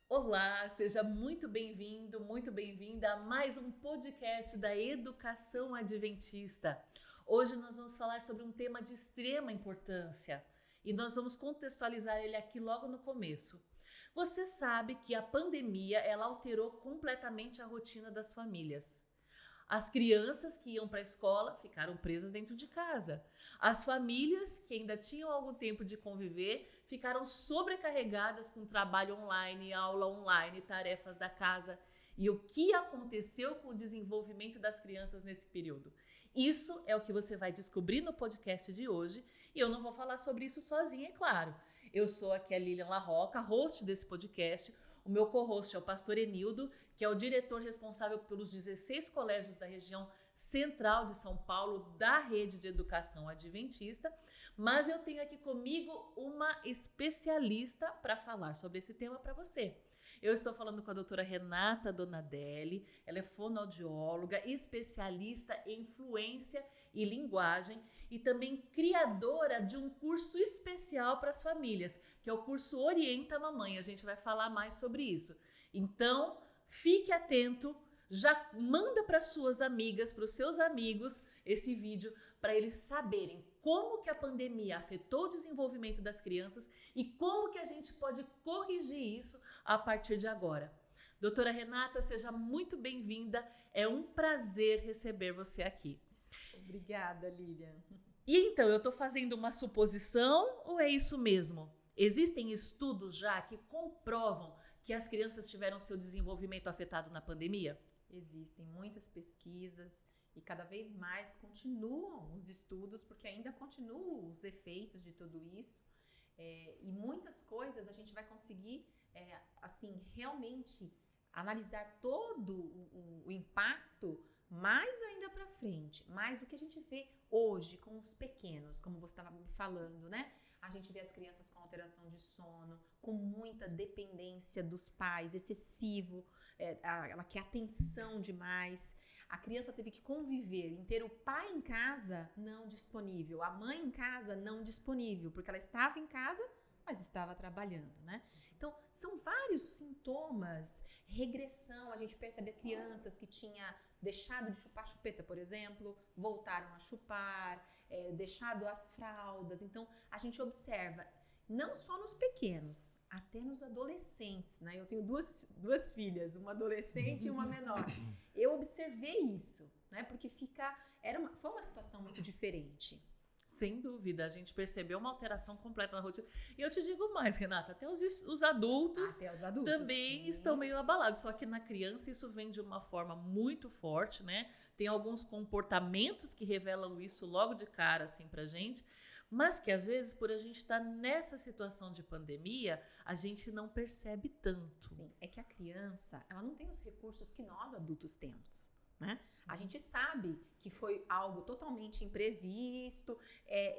Olá, seja muito bem-vindo, muito bem-vinda a mais um podcast da Educação Adventista. Hoje nós vamos falar sobre um tema de extrema importância e nós vamos contextualizar ele aqui logo no começo. Você sabe que a pandemia ela alterou completamente a rotina das famílias. As crianças que iam para a escola ficaram presas dentro de casa. As famílias que ainda tinham algum tempo de conviver ficaram sobrecarregadas com trabalho online, aula online, tarefas da casa. E o que aconteceu com o desenvolvimento das crianças nesse período? Isso é o que você vai descobrir no podcast de hoje. E eu não vou falar sobre isso sozinha, é claro. Eu sou aqui a Lilian Larroca, host desse podcast. O meu co-host é o pastor Enildo, que é o diretor responsável pelos 16 colégios da região central de São Paulo, da rede de educação adventista. Mas eu tenho aqui comigo uma especialista para falar sobre esse tema para você. Eu estou falando com a doutora Renata Donadelli, ela é fonoaudióloga, especialista em fluência e linguagem e também criadora de um curso especial para as famílias, que é o curso Orienta a Mamãe. A gente vai falar mais sobre isso. Então, fique atento, já manda para suas amigas, para os seus amigos esse vídeo para eles saberem como que a pandemia afetou o desenvolvimento das crianças e como que a gente pode corrigir isso a partir de agora. Doutora Renata, seja muito bem-vinda. É um prazer receber você aqui. Obrigada, Lilian. E então, eu estou fazendo uma suposição ou é isso mesmo? Existem estudos já que comprovam que as crianças tiveram seu desenvolvimento afetado na pandemia? Existem muitas pesquisas e cada vez mais continuam os estudos, porque ainda continuam os efeitos de tudo isso. E muitas coisas a gente vai conseguir, realmente analisar todo o impacto mais ainda para frente, mas o que a gente vê hoje com os pequenos, como você estava me falando, né? A gente vê as crianças com alteração de sono, com muita dependência dos pais, excessivo, ela quer atenção demais. A criança teve que conviver em ter o pai em casa não disponível, a mãe em casa não disponível, porque ela estava em casa, mas estava trabalhando, né? Então, são vários sintomas, regressão, a gente percebe crianças que tinham deixado de chupar chupeta, por exemplo, voltaram a chupar, deixado as fraldas. Então, a gente observa, não só nos pequenos, até nos adolescentes, né? Eu tenho duas filhas, uma adolescente e uma menor. Eu observei isso, né? Porque foi uma situação muito diferente. Sem dúvida, a gente percebeu uma alteração completa na rotina. E eu te digo mais, Renata, até os adultos também sim, estão meio abalados. Só que na criança isso vem de uma forma muito forte, né? Tem alguns comportamentos que revelam isso logo de cara, assim, pra gente. Mas que às vezes, por a gente estar nessa situação de pandemia, a gente não percebe tanto. Sim, é que a criança, ela não tem os recursos que nós adultos temos. Né? A gente sabe que foi algo totalmente imprevisto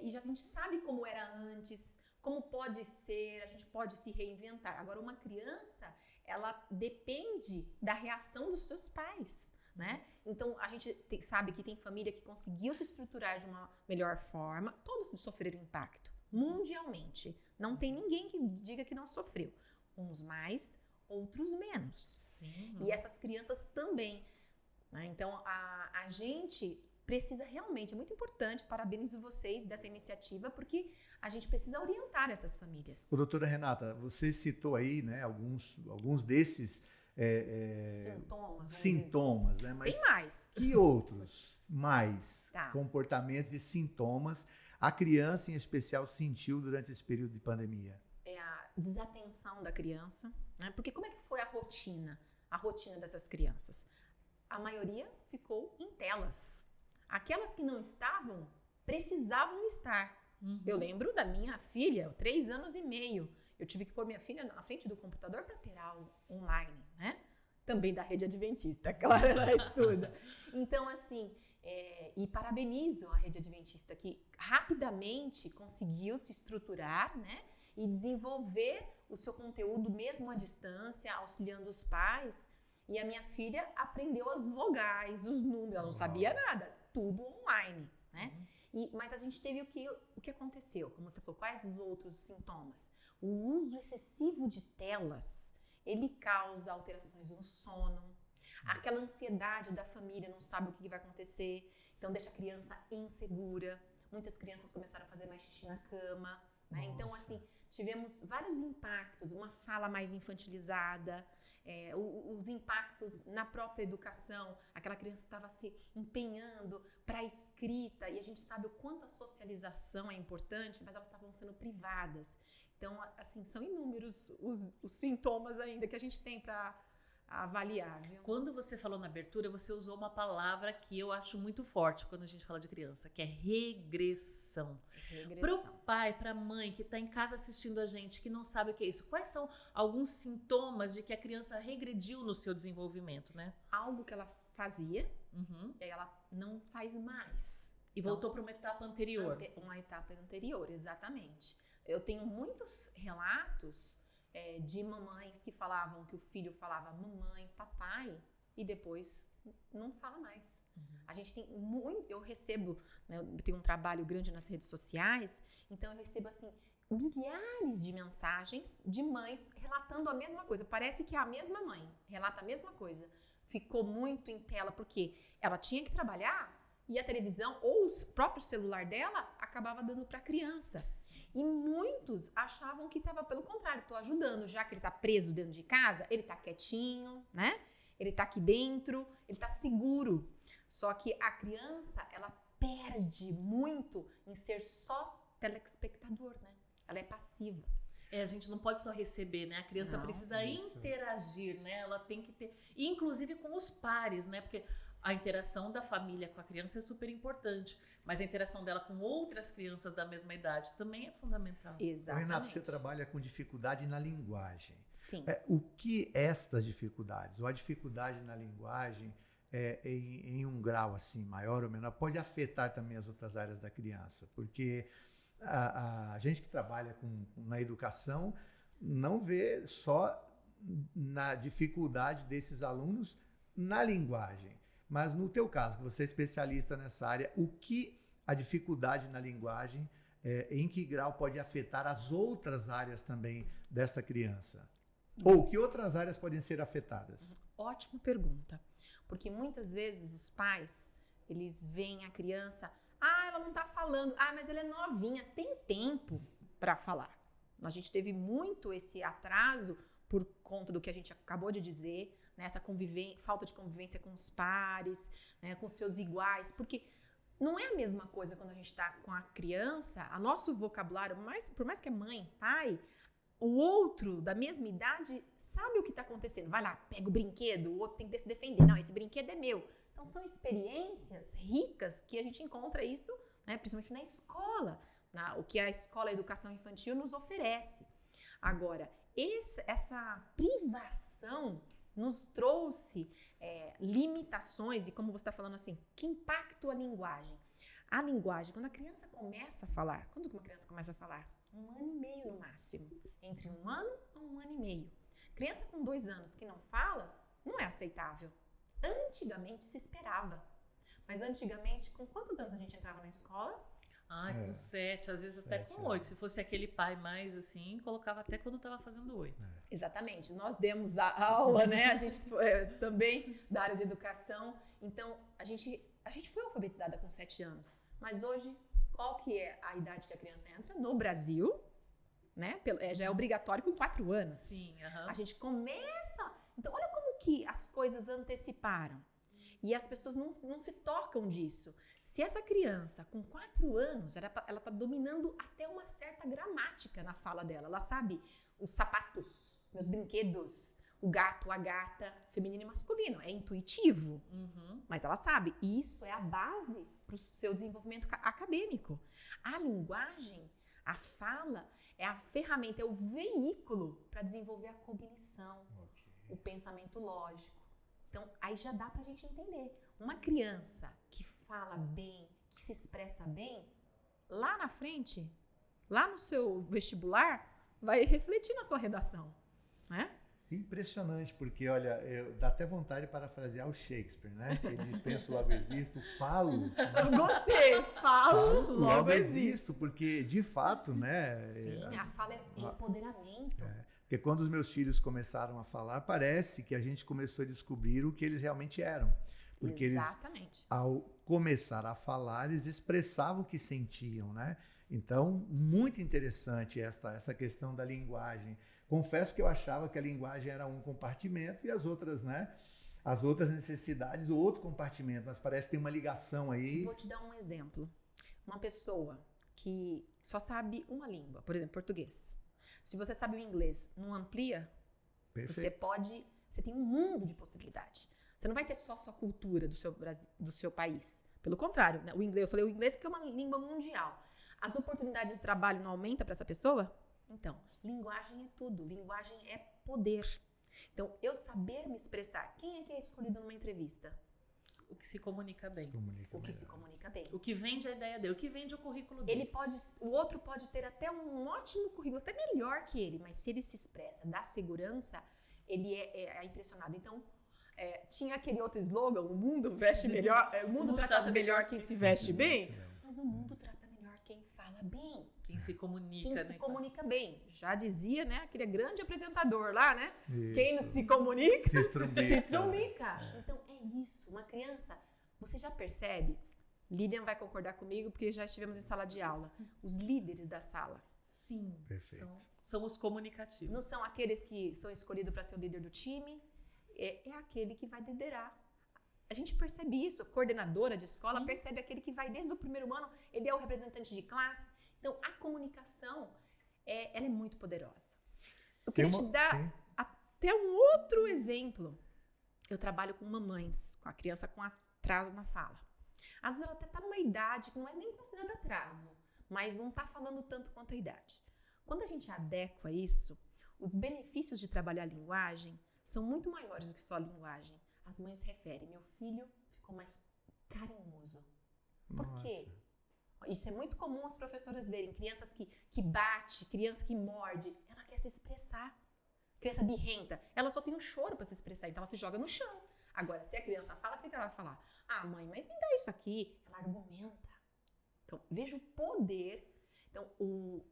e a gente sabe como era antes, como pode ser, a gente pode se reinventar. Agora, uma criança, ela depende da reação dos seus pais, né? Então, a gente sabe que tem família que conseguiu se estruturar de uma melhor forma, todos sofreram impacto, mundialmente. Não tem ninguém que diga que não sofreu. Uns mais, outros menos. Sim. E essas crianças também. Então, a gente precisa realmente, é muito importante, parabenizo vocês dessa iniciativa, porque a gente precisa orientar essas famílias. Doutora Renata, você citou aí, né, alguns desses sintomas, né? Mas tem mais. Que outros comportamentos e sintomas a criança, em especial, sentiu durante esse período de pandemia? É a desatenção da criança, né? Porque como é que foi a rotina dessas crianças? A maioria ficou em telas. Aquelas que não estavam, precisavam estar. Uhum. Eu lembro da minha filha, 3 anos e meio. Eu tive que pôr minha filha na frente do computador para ter aula online, né? Também da rede adventista, claro, ela estuda. Então, assim, e parabenizo a rede adventista que rapidamente conseguiu se estruturar, né? E desenvolver o seu conteúdo mesmo à distância, auxiliando os pais. E a minha filha aprendeu as vogais, os números, ela não sabia nada, tudo online, né? Mas a gente teve o que aconteceu, como você falou, quais os outros sintomas? O uso excessivo de telas, ele causa alterações no sono, aquela ansiedade da família, não sabe o que vai acontecer, então deixa a criança insegura. Muitas crianças começaram a fazer mais xixi na cama, né? Então, assim, tivemos vários impactos, uma fala mais infantilizada, os impactos na própria educação, aquela criança estava se empenhando para a escrita, e a gente sabe o quanto a socialização é importante, mas elas estavam sendo privadas. Então, assim, são inúmeros os sintomas ainda que a gente tem para avaliar, viu? Quando você falou na abertura, você usou uma palavra que eu acho muito forte quando a gente fala de criança, que é regressão. Pro pai, pra mãe que tá em casa assistindo a gente, que não sabe o que é isso, quais são alguns sintomas de que a criança regrediu no seu desenvolvimento, né? Algo que ela fazia, e aí ela não faz mais. E voltou para uma etapa anterior. Uma etapa anterior, exatamente. Eu tenho muitos relatos de mamães que falavam que o filho falava mamãe, papai, e depois não fala mais. A gente tem eu recebo, né, eu tenho um trabalho grande nas redes sociais, então eu recebo assim milhares de mensagens de mães relatando a mesma coisa. Parece que é a mesma mãe relata a mesma coisa. Ficou muito em tela porque ela tinha que trabalhar e a televisão ou o próprio celular dela acabava dando para a criança. E muitos achavam que estava pelo contrário, estou ajudando, já que ele está preso dentro de casa, ele está quietinho, né? Ele está aqui dentro, ele está seguro. Só que a criança, ela perde muito em ser só telespectador, né? Ela é passiva. A gente não pode só receber, né? A criança precisa interagir, né? Ela tem que ter, inclusive com os pares, né? Porque a interação da família com a criança é super importante, mas a interação dela com outras crianças da mesma idade também é fundamental. Exatamente. Renato, você trabalha com dificuldade na linguagem. Sim. O que estas dificuldades, ou a dificuldade na linguagem, em um grau assim maior ou menor, pode afetar também as outras áreas da criança? Porque a gente que trabalha na educação não vê só na dificuldade desses alunos na linguagem. Mas no teu caso, que você é especialista nessa área, o que a dificuldade na linguagem, em que grau pode afetar as outras áreas também desta criança? Ou que outras áreas podem ser afetadas? Ótima pergunta. Porque muitas vezes os pais, eles veem a criança, ela não tá falando, mas ela é novinha, tem tempo para falar. A gente teve muito esse atraso por conta do que a gente acabou de dizer, né, essa falta de convivência com os pares, né, com seus iguais, porque não é a mesma coisa quando a gente está com a criança, o nosso vocabulário, por mais que é mãe, pai, o outro da mesma idade sabe o que está acontecendo. Vai lá, pega o brinquedo, o outro tem que se defender. Não, esse brinquedo é meu. Então são experiências ricas que a gente encontra isso, né, principalmente na escola, o que a escola, a educação infantil nos oferece. Agora, essa privação nos trouxe limitações, e como você está falando assim, que impacta a linguagem? A linguagem, quando a criança começa a falar, quando uma criança começa a falar? 1 ano e meio no máximo, entre 1 ano a 1 ano e meio. Criança com 2 anos que não fala, não é aceitável. Antigamente se esperava, mas antigamente, com quantos anos a gente entrava na escola? Com 7, às vezes até com 8. Se fosse aquele pai mais assim, colocava até quando estava fazendo 8. Exatamente. Nós demos a aula, né? A gente também da área de educação. Então, a gente foi alfabetizada com 7 anos. Mas hoje, qual que é a idade que a criança entra? No Brasil, né? Já é obrigatório com 4 anos. Sim, A gente começa... Então, olha como que as coisas anteciparam. E as pessoas não se tocam disso. Se essa criança, com 4 anos, ela está dominando até uma certa gramática na fala dela. Ela sabe os sapatos, meus brinquedos, o gato, a gata, feminino e masculino. É intuitivo, mas ela sabe. E isso é a base para o seu desenvolvimento acadêmico. A linguagem, a fala, é a ferramenta, é o veículo para desenvolver a cognição, o pensamento lógico. Então, aí já dá pra gente entender. Uma criança que fala bem, que se expressa bem, lá na frente, lá no seu vestibular, vai refletir na sua redação, né? Impressionante, porque, olha, dá até vontade de parafrasear o Shakespeare, né? Ele diz, penso, logo existo, falo. Eu gostei, falo, logo existo. Porque, de fato, né? Sim, a fala é empoderamento. Porque quando os meus filhos começaram a falar, parece que a gente começou a descobrir o que eles realmente eram. Porque Exatamente. eles, ao começar a falar, eles expressavam o que sentiam, né? Então, muito interessante essa questão da linguagem. Confesso que eu achava que a linguagem era um compartimento e as outras, né? As outras necessidades, o outro compartimento, mas parece que tem uma ligação aí. Vou te dar um exemplo. Uma pessoa que só sabe uma língua, por exemplo, português. Se você sabe o inglês, não amplia, Perfeito. você tem um mundo de possibilidade. Você não vai ter só a sua cultura do seu país. Pelo contrário, né? Eu falei o inglês porque é uma língua mundial. As oportunidades de trabalho não aumentam para essa pessoa? Então, linguagem é tudo. Linguagem é poder. Então, eu saber me expressar. Quem é que é escolhido numa entrevista? O que se comunica bem. O que se comunica bem. O que vende a ideia dele, o que vende o currículo dele. O outro pode ter até um ótimo currículo, até melhor que ele, mas se ele se expressa, dá segurança, ele é impressionado. Então, tinha aquele outro slogan, o mundo veste melhor, o mundo trata melhor quem se veste bem, mas o mundo trata melhor quem fala bem. Quem se comunica. Quem se comunica bem. Já dizia, né, aquele grande apresentador lá, né? Isso. Quem não se comunica, se estrumbica. Então, é isso. Uma criança, você já percebe, Lilian vai concordar comigo, porque já estivemos em sala de aula. Os líderes da sala. Sim, perfeito. São os comunicativos. Não são aqueles que são escolhidos para ser o líder do time, é aquele que vai liderar. A gente percebe isso, a coordenadora de escola percebe aquele que vai desde o primeiro ano, ele é o representante de classe. Então, a comunicação, ela é muito poderosa. Eu queria te dar até um outro exemplo. Eu trabalho com mamães, com a criança com atraso na fala. Às vezes ela até está numa idade que não é nem considerada atraso, mas não está falando tanto quanto a idade. Quando a gente adequa isso, os benefícios de trabalhar a linguagem são muito maiores do que só a linguagem. As mães referem, meu filho ficou mais carinhoso. Por quê? Isso é muito comum as professoras verem. Crianças que bate, criança que morde, ela quer se expressar. Criança birrenta, ela só tem um choro para se expressar, então ela se joga no chão. Agora, se a criança fala, o que ela vai falar? Ah, mãe, mas me dá isso aqui. Ela argumenta. Então, veja o poder. Então,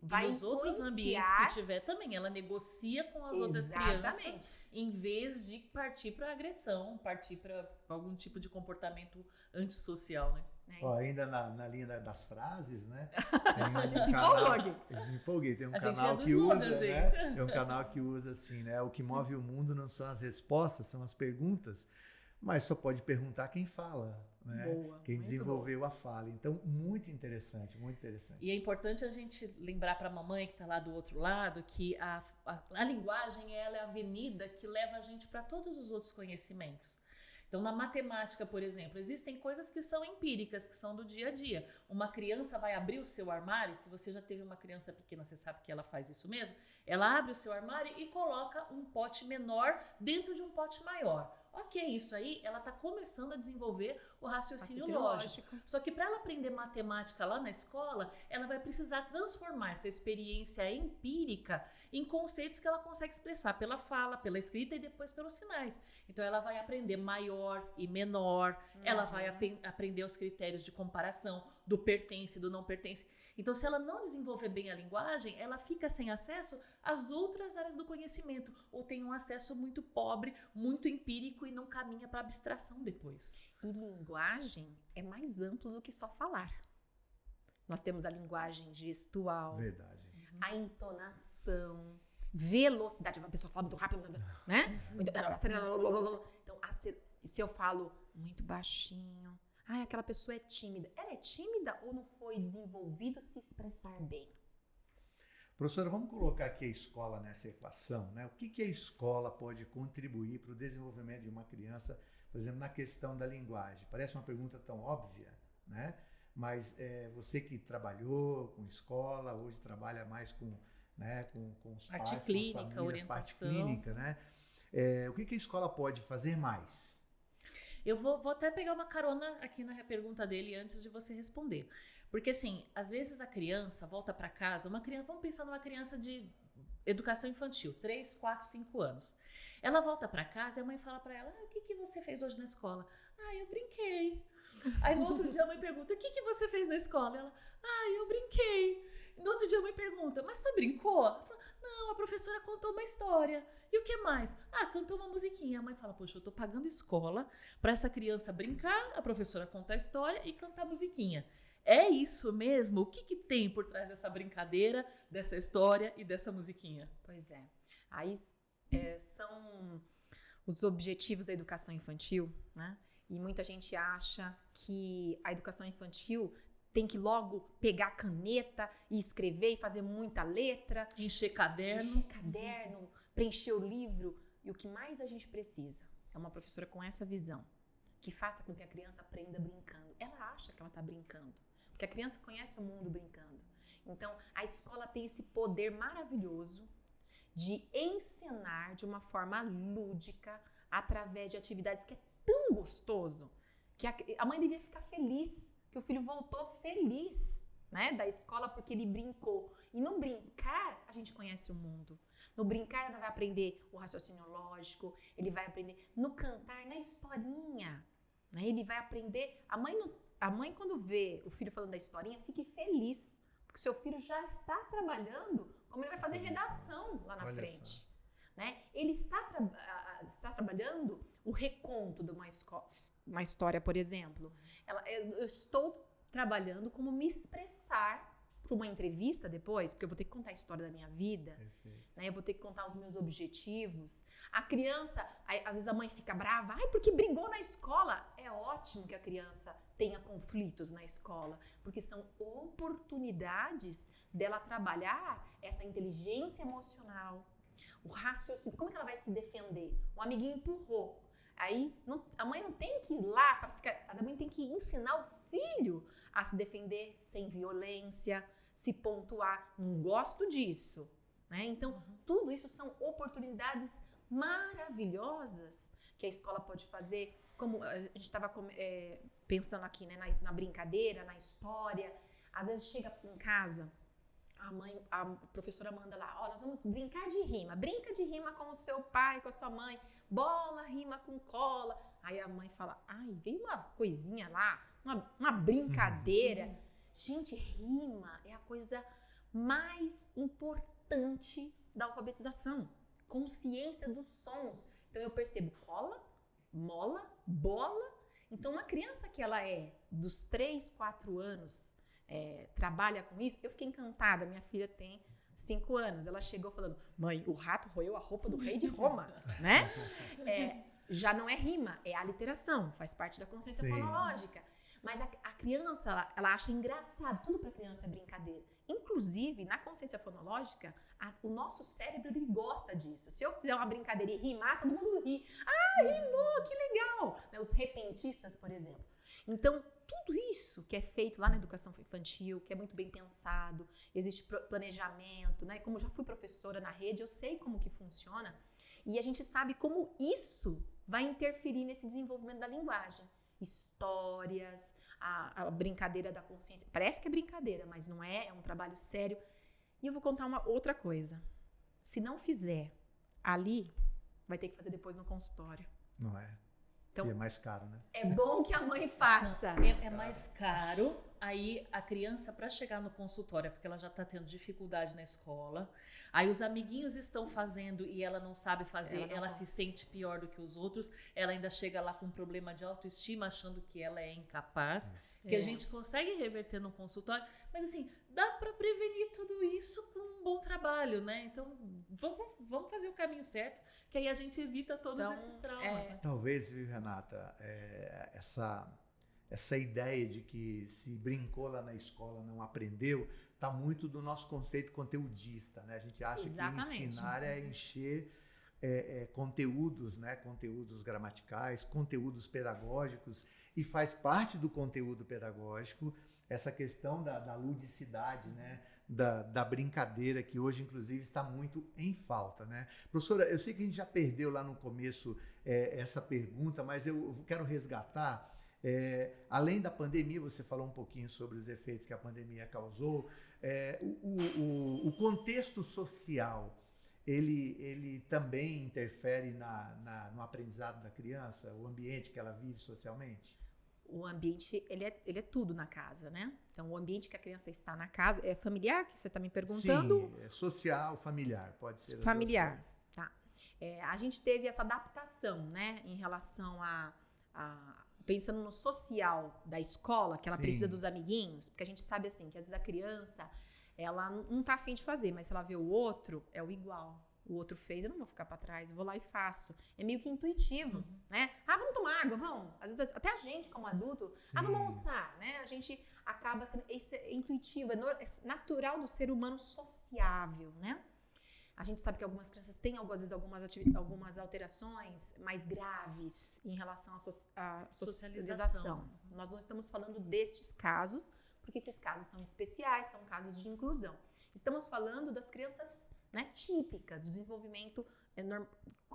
vai nos outros ambientes que tiver também, ela negocia com as outras crianças, em vez de partir para agressão, partir para algum tipo de comportamento antissocial, né? Ainda na linha das frases, né? A gente se empolgou aqui. Eu me empolguei. Tem um a canal que usa, né? É um canal que usa assim, né? O que move o mundo não são as respostas, são as perguntas. Mas só pode perguntar quem fala, né? Boa, quem desenvolveu a fala. Então, muito interessante, muito interessante. E é importante a gente lembrar para a mamãe que está lá do outro lado que a linguagem ela é a avenida que leva a gente para todos os outros conhecimentos. Então, na matemática, por exemplo, existem coisas que são empíricas, que são do dia a dia. Uma criança vai abrir o seu armário, se você já teve uma criança pequena, você sabe que ela faz isso mesmo, ela abre o seu armário e coloca um pote menor dentro de um pote maior. Ok, isso aí, ela está começando a desenvolver o raciocínio lógico. Só que para ela aprender matemática lá na escola, ela vai precisar transformar essa experiência empírica em conceitos que ela consegue expressar pela fala, pela escrita e depois pelos sinais. Então, ela vai aprender maior e menor, ela vai aprender os critérios de comparação do pertence e do não pertence. Então, se ela não desenvolver bem a linguagem, ela fica sem acesso às outras áreas do conhecimento, ou tem um acesso muito pobre, muito empírico e não caminha para abstração depois. E linguagem é mais amplo do que só falar. Nós temos a linguagem gestual, verdade, a entonação, velocidade. Uma pessoa fala muito rápido, né? Então, se eu falo muito baixinho, aquela pessoa é tímida. Ela é tímida ou não foi desenvolvido se expressar bem? Professora, vamos colocar aqui a escola nessa equação, né? O que a escola pode contribuir para o desenvolvimento de uma criança, por exemplo, na questão da linguagem? Parece uma pergunta tão óbvia, né? Mas você que trabalhou com escola, hoje trabalha mais com os pais, parte clínica, com as famílias, orientação. parte clínica, né? O que a escola pode fazer mais? Eu vou até pegar uma carona aqui na pergunta dele antes de você responder. Porque, assim, às vezes a criança volta para casa, vamos pensar numa criança de educação infantil, 3, 4, 5 anos. Ela volta para casa e a mãe fala para ela, o que você fez hoje na escola? Eu brinquei. Aí no outro dia a mãe pergunta, o que você fez na escola? Ela, eu brinquei. No outro dia a mãe pergunta, mas você brincou? Ela fala, não, a professora contou uma história. E o que mais? Cantou uma musiquinha. A mãe fala, poxa, eu tô pagando escola para essa criança brincar, a professora contar a história e cantar musiquinha. É isso mesmo? O que tem por trás dessa brincadeira, dessa história e dessa musiquinha? Pois é. Aí são os objetivos da educação infantil, né? E muita gente acha que a educação infantil tem que logo pegar a caneta e escrever e fazer muita letra. Encher caderno. Preencher o livro. E o que mais a gente precisa é uma professora com essa visão, que faça com que a criança aprenda brincando. Ela acha que ela está brincando, porque a criança conhece o mundo brincando. Então, a escola tem esse poder maravilhoso de ensinar de uma forma lúdica, através de atividades que é tão gostoso, que a mãe devia ficar feliz, que o filho voltou feliz, né, da escola porque ele brincou. E no brincar, a gente conhece o mundo. No brincar, ela vai aprender o raciocínio lógico, ele vai aprender no cantar, na historinha, né, ele vai aprender. A mãe, quando vê o filho falando da historinha, fique feliz, porque seu filho já está trabalhando como ele vai fazer redação lá na frente. Né? Ele está trabalhando o reconto de uma história, por exemplo. Eu estou trabalhando como me expressar para uma entrevista depois, porque eu vou ter que contar a história da minha vida, né? Eu vou ter que contar os meus objetivos. A criança, às vezes a mãe fica brava, porque brigou na escola. É ótimo que a criança tenha conflitos na escola, porque são oportunidades dela trabalhar essa inteligência emocional, o raciocínio. Como é que ela vai se defender? O amiguinho empurrou. Aí a mãe não tem que ir lá para ficar. A mãe tem que ensinar o filho a se defender sem violência, se pontuar. Não gosto disso. Né? Então, tudo isso são oportunidades maravilhosas que a escola pode fazer. Como a gente estava pensando aqui, né, na brincadeira, na história. Às vezes chega em casa, a professora manda lá, nós vamos brincar de rima. Brinca de rima com o seu pai, com a sua mãe. Bola rima com cola. Aí a mãe fala, veio uma coisinha lá, uma brincadeira. Gente, rima é a coisa mais importante da alfabetização. Consciência dos sons. Então eu percebo cola, mola, bola. Então uma criança que ela é dos 3, 4 anos, trabalha com isso, eu fiquei encantada. Minha filha tem 5 anos, ela chegou falando, mãe, o rato roeu a roupa do rei de Roma, né? Já não é rima, é aliteração, faz parte da consciência fonológica. Mas a criança, ela acha engraçado, tudo para a criança é brincadeira. Inclusive, na consciência fonológica, o nosso cérebro, ele gosta disso. Se eu fizer uma brincadeira e rimar, todo mundo ri. Rimou, que legal! Os repentistas, por exemplo. Então, tudo isso que é feito lá na educação infantil, que é muito bem pensado, existe planejamento, né? Como já fui professora na rede, eu sei como que funciona. E a gente sabe como isso vai interferir nesse desenvolvimento da linguagem. Histórias, a brincadeira da consciência. Parece que é brincadeira, mas não é, é um trabalho sério. E eu vou contar uma outra coisa. Se não fizer ali, vai ter que fazer depois no consultório. Não é? Então, e é mais caro, né? É bom que a mãe faça. É mais caro. Aí a criança, para chegar no consultório, porque ela já está tendo dificuldade na escola, aí os amiguinhos estão fazendo e ela não sabe fazer, ela se sente pior do que os outros, ela ainda chega lá com um problema de autoestima, achando que ela é incapaz, que a gente consegue reverter no consultório, mas assim, dá para prevenir tudo isso com um bom trabalho, né? Então, vamos fazer o caminho certo, que aí a gente evita todos esses traumas, né? Talvez, viu, Renata, essa ideia de que se brincou lá na escola, não aprendeu, está muito do nosso conceito conteudista, né? A gente acha que ensinar é encher conteúdos, né? Conteúdos gramaticais, conteúdos pedagógicos, e faz parte do conteúdo pedagógico essa questão da ludicidade, né? Da brincadeira, que hoje, inclusive, está muito em falta, né? Professora, eu sei que a gente já perdeu lá no começo essa pergunta, mas eu quero resgatar. Além da pandemia, você falou um pouquinho sobre os efeitos que a pandemia causou, o contexto social ele também interfere no aprendizado da criança, o ambiente que ela vive socialmente? O ambiente, ele é tudo na casa, né? Então, o ambiente que a criança está na casa é familiar, que você está me perguntando? Sim, é social, familiar, pode ser. Familiar, tá. A gente teve essa adaptação, né? Em relação pensando no social da escola, que ela precisa dos amiguinhos, porque a gente sabe, assim, que às vezes a criança, ela não tá afim de fazer, mas se ela vê o outro, é o igual. O outro fez, eu não vou ficar para trás, eu vou lá e faço. É meio que intuitivo, né? Vamos tomar água, vamos. Às vezes, até a gente, como adulto, vamos almoçar, né? A gente acaba sendo, isso é intuitivo, é natural do ser humano sociável, né? A gente sabe que algumas crianças têm, às vezes, algumas alterações mais graves em relação à socialização. Nós não estamos falando destes casos, porque esses casos são especiais, são casos de inclusão. Estamos falando das crianças, né, típicas, do desenvolvimento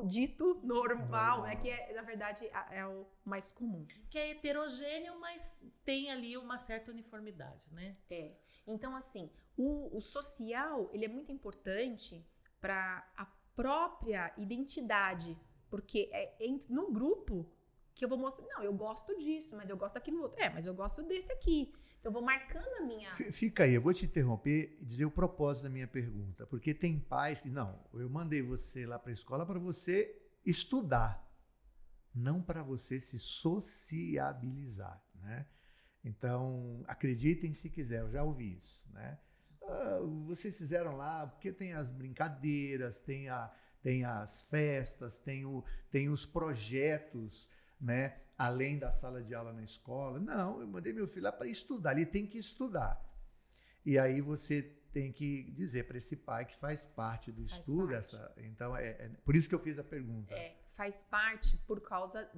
dito normal, né, que na verdade é o mais comum. Que é heterogêneo, mas tem ali uma certa uniformidade, né? Então, assim, o social, ele é muito importante para a própria identidade, porque no grupo que eu vou mostrar, não, eu gosto disso, mas eu gosto daquilo outro. Mas eu gosto desse aqui. Então, eu vou marcando a minha... Fica aí, eu vou te interromper e dizer o propósito da minha pergunta. Porque tem pais que, não, eu mandei você lá para a escola para você estudar, não para você se sociabilizar, né? Então, acreditem se quiser, eu já ouvi isso, né? Vocês fizeram lá, porque tem as brincadeiras, tem as festas, tem os projetos, né? Além da sala de aula na escola. Não, eu mandei meu filho lá para estudar, ele tem que estudar. E aí você tem que dizer para esse pai que faz parte do estudo. Então, por isso que eu fiz a pergunta. Faz parte por causa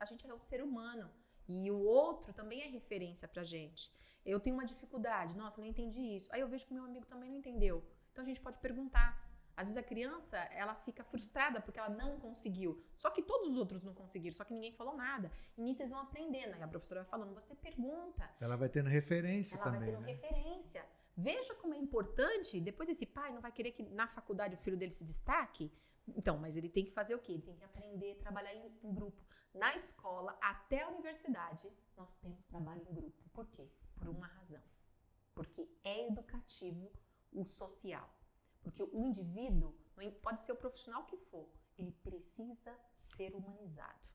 a gente é um ser humano. E o outro também é referência pra gente. Eu tenho uma dificuldade, nossa, eu não entendi isso. Aí eu vejo que o meu amigo também não entendeu. Então a gente pode perguntar. Às vezes a criança, ela fica frustrada porque ela não conseguiu. Só que todos os outros não conseguiram, só que ninguém falou nada. E nisso eles vão aprendendo. Aí a professora vai falando, você pergunta. Ela vai tendo referência também. Ela vai tendo referência. Veja como é importante. Depois esse pai não vai querer que na faculdade o filho dele se destaque. Então, mas ele tem que fazer o quê? Ele tem que aprender a trabalhar em grupo. Na escola, até a universidade, nós temos trabalho em grupo. Por quê? Por uma razão. Porque é educativo o social. Porque o indivíduo, pode ser o profissional que for, ele precisa ser humanizado.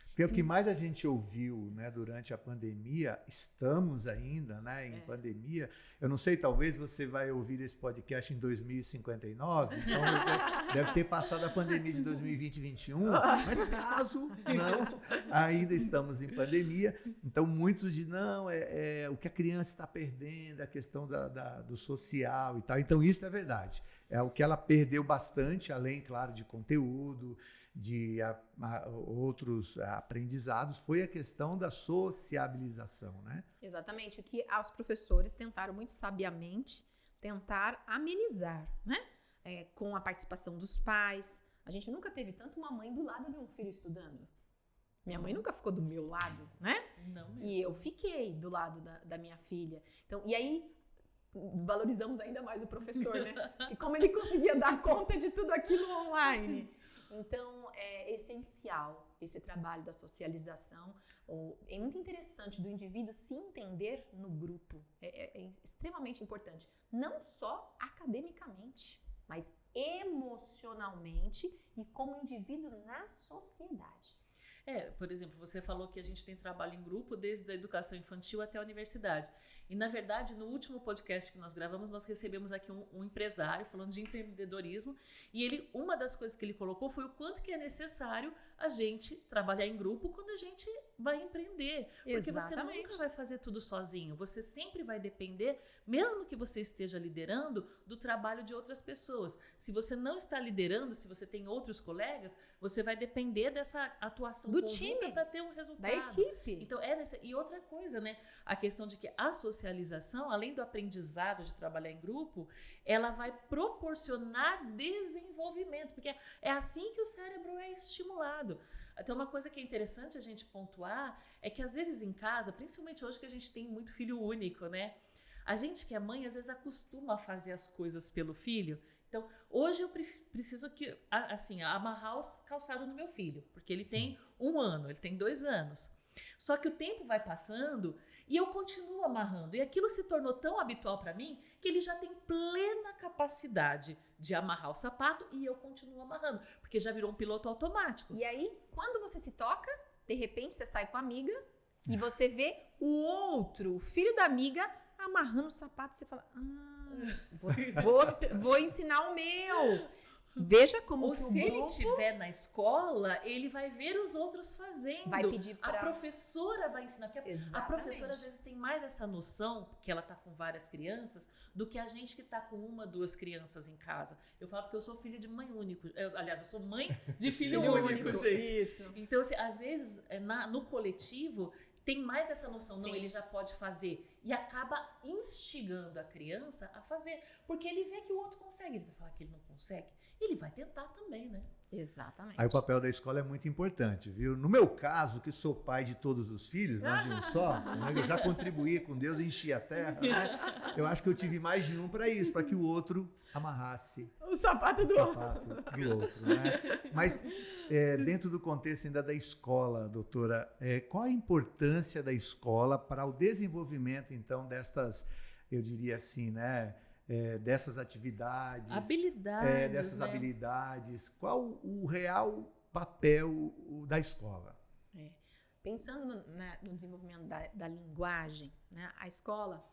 Porque o que mais a gente ouviu, né, durante a pandemia, estamos ainda, né, em pandemia. Eu não sei, talvez você vai ouvir esse podcast em 2059, então deve ter passado a pandemia de 2020 e 2021, mas caso não, ainda estamos em pandemia. Então muitos dizem, não, o que a criança está perdendo, a questão do social e tal. Então isso é verdade. É o que ela perdeu bastante, além, claro, de conteúdo, de outros aprendizados, foi a questão da sociabilização, né? Exatamente, o que os professores tentaram muito sabiamente tentar amenizar, né? Com a participação dos pais. A gente nunca teve tanto uma mãe do lado de um filho estudando. Minha mãe nunca ficou do meu lado, né? Não mesmo. E eu fiquei do lado da minha filha. Então, e aí valorizamos ainda mais o professor, né? E como ele conseguia dar conta de tudo aquilo online. Então, é essencial esse trabalho da socialização. É muito interessante do indivíduo se entender no grupo. É extremamente importante. Não só academicamente, mas emocionalmente e como indivíduo na sociedade. Por exemplo, você falou que a gente tem trabalho em grupo desde a educação infantil até a universidade. E, na verdade, no último podcast que nós gravamos, nós recebemos aqui um empresário falando de empreendedorismo. E uma das coisas que ele colocou foi o quanto que é necessário a gente trabalhar em grupo quando a gente vai empreender. Porque Exatamente. Você nunca vai fazer tudo sozinho. Você sempre vai depender, mesmo que você esteja liderando, do trabalho de outras pessoas. Se você não está liderando, se você tem outros colegas, você vai depender dessa atuação do conjunta time, para ter um resultado. da equipe. Então, e outra coisa, né? A questão de que a socialização, além do aprendizado de trabalhar em grupo, ela vai proporcionar desenvolvimento, porque é assim que o cérebro é estimulado. Então, uma coisa que é interessante a gente pontuar é que, às vezes, em casa, principalmente hoje que a gente tem muito filho único, né? A gente que é mãe, às vezes, acostuma a fazer as coisas pelo filho, Então, hoje eu preciso amarrar os calçados no meu filho, porque ele tem 1 ano, ele tem 2 anos. Só que o tempo vai passando e eu continuo amarrando. E aquilo se tornou tão habitual para mim que ele já tem plena capacidade de amarrar o sapato e eu continuo amarrando, porque já virou um piloto automático. E aí, quando você se toca, de repente você sai com a amiga e você vê o outro, o filho da amiga, amarrando o sapato. Você fala, vou ensinar o meu. Veja como Ou que se ele estiver na escola, ele vai ver os outros fazendo. Vai pedir A professora vai ensinar. Porque a professora, às vezes, tem mais essa noção, que ela tá com várias crianças, do que a gente que tá com 1, 2 crianças em casa. Eu falo porque eu sou filha de mãe único. Aliás, eu sou mãe de filho único, gente. Isso. Então, assim, às vezes, no coletivo, tem mais essa noção. Sim. Não, ele já pode fazer. E acaba instigando a criança a fazer. Porque ele vê que o outro consegue. Ele vai falar que ele não consegue. Ele vai tentar também, né? Exatamente. Aí o papel da escola é muito importante, viu? No meu caso, que sou pai de todos os filhos, não de um só, né? Eu já contribuí com Deus e enchi a terra, né? Eu acho que eu tive mais de um para isso, para que o outro amarrasse o sapato do outro. Né? Mas dentro do contexto ainda da escola, doutora, qual a importância da escola para o desenvolvimento, então, destas, eu diria assim, né? Dessas atividades, habilidades, dessas habilidades, qual o real papel da escola? Pensando no desenvolvimento da linguagem, né, a escola,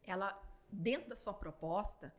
ela, dentro da sua proposta,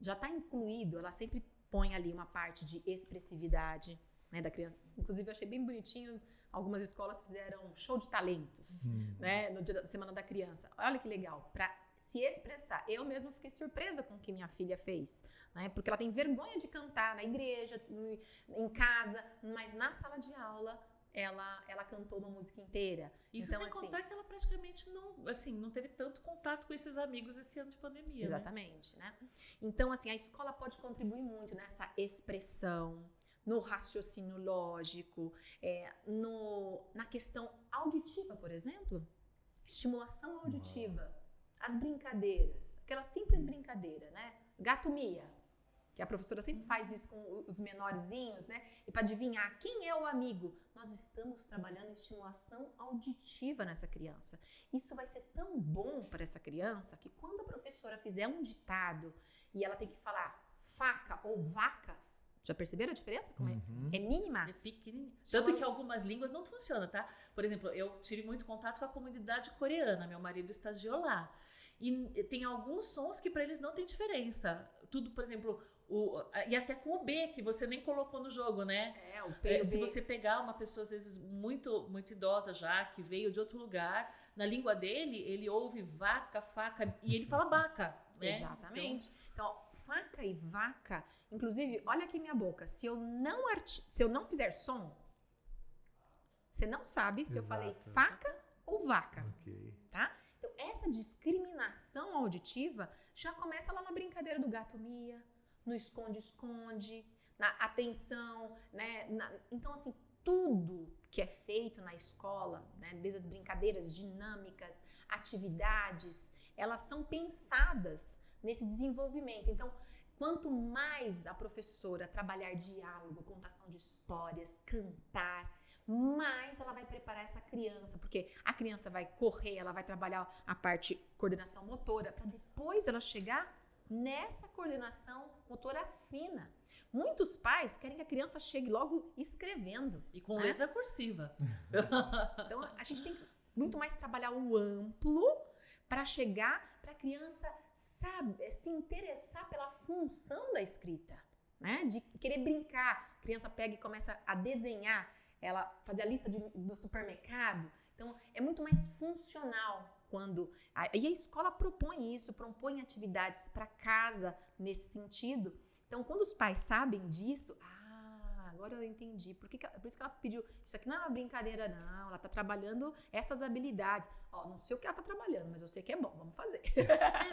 já está incluído, ela sempre põe ali uma parte de expressividade, né, da criança. Inclusive, eu achei bem bonitinho, algumas escolas fizeram show de talentos, né, no dia da Semana da Criança. Olha que legal, para se expressar. Eu mesma fiquei surpresa com o que minha filha fez, né? Porque ela tem vergonha de cantar na igreja, em casa, mas na sala de aula ela cantou uma música inteira. Isso então, sem contar que ela praticamente não teve tanto contato com esses amigos esse ano de pandemia. Exatamente, né? Então, assim, a escola pode contribuir muito nessa expressão, no raciocínio lógico, na questão auditiva, por exemplo. Estimulação auditiva. As brincadeiras, aquela simples brincadeira, né? Gato Mia, que a professora sempre faz isso com os menorzinhos, né? E para adivinhar quem é o amigo, nós estamos trabalhando estimulação auditiva nessa criança. Isso vai ser tão bom para essa criança que quando a professora fizer um ditado e ela tem que falar faca ou vaca, já perceberam a diferença? Como é mínima? É pequenininha. Tanto que algumas línguas não funcionam, tá? Por exemplo, eu tive muito contato com a comunidade coreana, meu marido estagiou lá. E tem alguns sons que para eles não tem diferença. Tudo, por exemplo, e até com o B, que você nem colocou no jogo, né? O P, se você pegar uma pessoa, às vezes, muito, muito idosa já, que veio de outro lugar, na língua dele, ele ouve vaca, faca, e ele fala baca, né? Exatamente. Então, faca e vaca, inclusive, olha aqui minha boca, se eu não fizer som, você não sabe se eu falei faca ou vaca, tá? Então, essa discriminação auditiva já começa lá na brincadeira do gato Mia, no esconde-esconde, na atenção, né? Então, assim, tudo que é feito na escola, né? Desde as brincadeiras dinâmicas, atividades, elas são pensadas nesse desenvolvimento. Então, quanto mais a professora trabalhar diálogo, contação de histórias, cantar, mais ela vai preparar essa criança, porque a criança vai correr, ela vai trabalhar a parte coordenação motora, para depois ela chegar nessa coordenação motora fina. Muitos pais querem que a criança chegue logo escrevendo. E com letra cursiva. Então, a gente tem que muito mais trabalhar o amplo para chegar para a criança, sabe, se interessar pela função da escrita, né? De querer brincar. A criança pega e começa a desenhar, ela fazer a lista do supermercado. Então, é muito mais funcional e a escola propõe isso, propõe atividades para casa nesse sentido. Então, quando os pais sabem disso, agora eu entendi. Por isso que ela pediu, isso aqui não é uma brincadeira, não, ela está trabalhando essas habilidades. Não sei o que ela está trabalhando, mas eu sei que é bom, vamos fazer.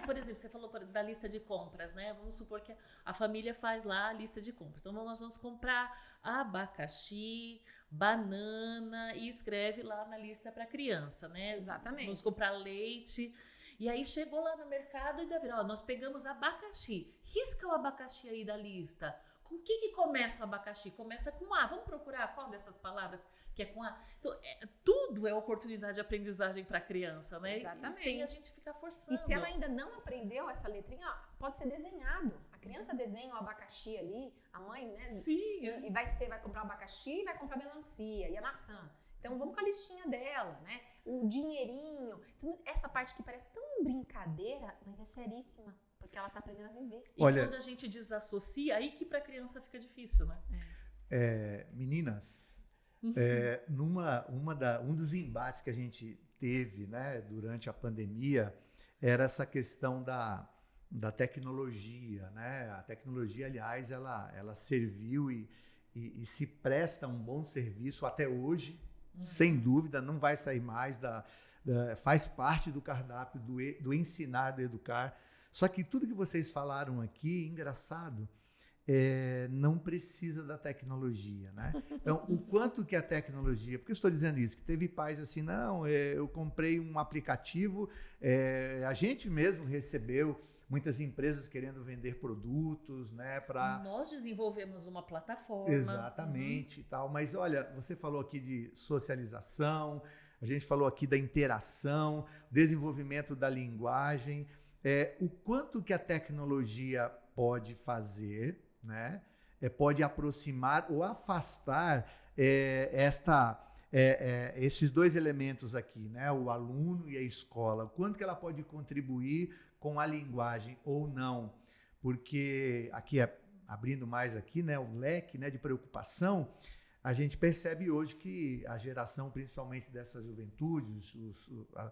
Por exemplo, você falou da lista de compras, né? Vamos supor que a família faz lá a lista de compras. Então, nós vamos comprar abacaxi, banana e escreve lá na lista para criança, né? Exatamente. Vamos comprar leite. E aí chegou lá no mercado e deve, nós pegamos abacaxi. Risca o abacaxi aí da lista. Com o que começa o abacaxi? Começa com A. Vamos procurar qual dessas palavras que é com A? Então, tudo é oportunidade de aprendizagem para a criança, né? Exatamente. E sem a gente ficar forçando. E se ela ainda não aprendeu essa letrinha, pode ser desenhado. A criança desenha o abacaxi ali, a mãe, né? Sim. E vai comprar o abacaxi e vai comprar a melancia e a maçã. Então vamos com a listinha dela, né? O dinheirinho. Essa parte que parece tão brincadeira, mas é seríssima. Porque ela está aprendendo a viver. E quando a gente desassocia, aí que para a criança fica difícil, né? Meninas, um dos embates que a gente teve, né, durante a pandemia era essa questão da tecnologia, né? A tecnologia, aliás, ela serviu e se presta um bom serviço até hoje, sem dúvida, não vai sair mais, faz parte do cardápio do ensinar, do educar. Só que tudo que vocês falaram aqui, engraçado, não precisa da tecnologia, né? Então, o quanto que a tecnologia... Por que eu estou dizendo isso? Que teve pais assim, não, eu comprei um aplicativo, a gente mesmo recebeu muitas empresas querendo vender produtos, né? Nós desenvolvemos uma plataforma. Exatamente, e tal. Mas, olha, você falou aqui de socialização, a gente falou aqui da interação, desenvolvimento da linguagem... o quanto que a tecnologia pode fazer, né? Pode aproximar ou afastar esses dois elementos aqui, né? O aluno e a escola. O quanto que ela pode contribuir com a linguagem ou não. Porque aqui, abrindo mais aqui, né, o leque, né, de preocupação, a gente percebe hoje que a geração, principalmente dessa juventude,